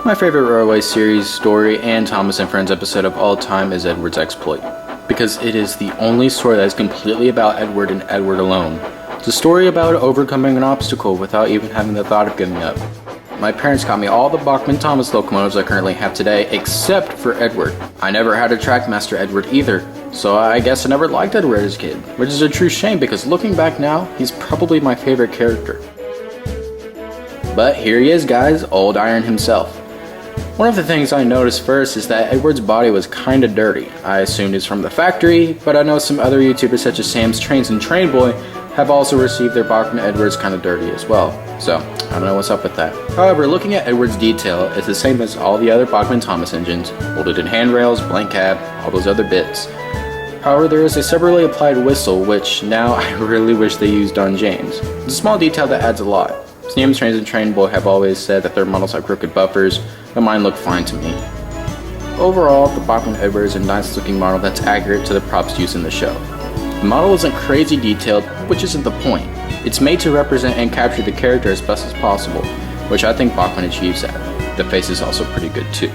My favorite Railway series story and Thomas and Friends episode of all time is Edward's Exploit, because it is the only story that is completely about Edward and Edward alone. It's a story about overcoming an obstacle without even having the thought of giving up. My parents got me all the Bachmann Thomas locomotives I currently have today, except for Edward. I never had a Trackmaster Edward either, so I guess I never liked Edward as a kid, which is a true shame because looking back now, he's probably my favorite character. But here he is, guys, Old Iron himself. One of the things I noticed first is that Edward's body was kinda dirty. I assumed it's from the factory, but I know some other YouTubers such as Sam's Trains and Train Boy have also received their Bachmann Edwards kinda dirty as well. So, I don't know what's up with that. However, looking at Edward's detail is the same as all the other Bachmann Thomas engines, molded in handrails, blank cab, all those other bits. However, there is a separately applied whistle, which now I really wish they used on James. It's a small detail that adds a lot. Sam's Trains and Train Boy have always said that their models have crooked buffers, but mine look fine to me. Overall, the Bachmann Edward is a nice looking model that's accurate to the props used in the show. The model isn't crazy detailed, which isn't the point. It's made to represent and capture the character as best as possible, which I think Bachmann achieves that. The face is also pretty good too.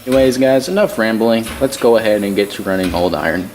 Anyways guys, enough rambling, let's go ahead and get to running Old Iron.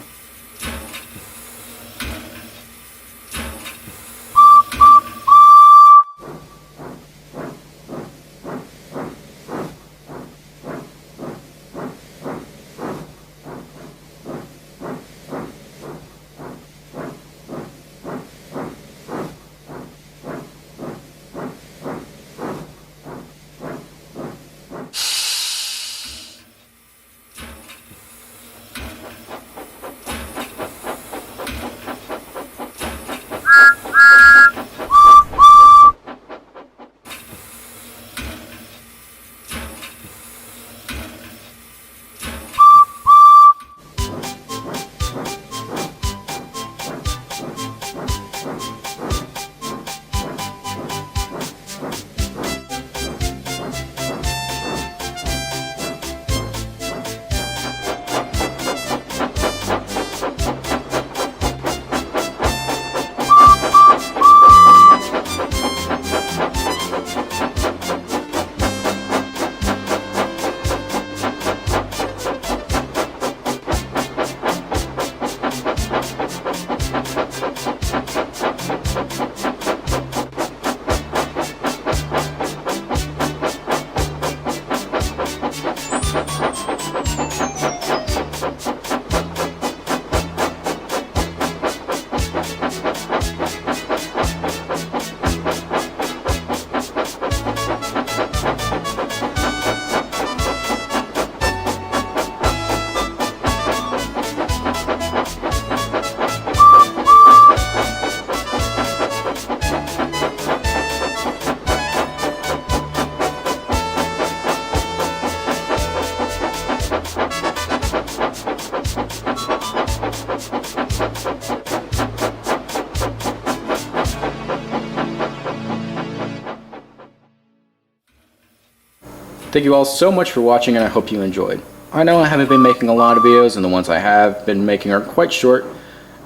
Thank you all so much for watching and I hope you enjoyed. I know I haven't been making a lot of videos and the ones I have been making are quite short,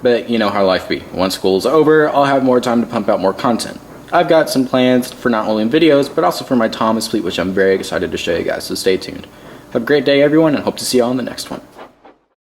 but you know how life be. Once school is over, I'll have more time to pump out more content. I've got some plans for not only videos, but also for my Thomas fleet, which I'm very excited to show you guys, so stay tuned. Have a great day everyone and hope to see you all in the next one.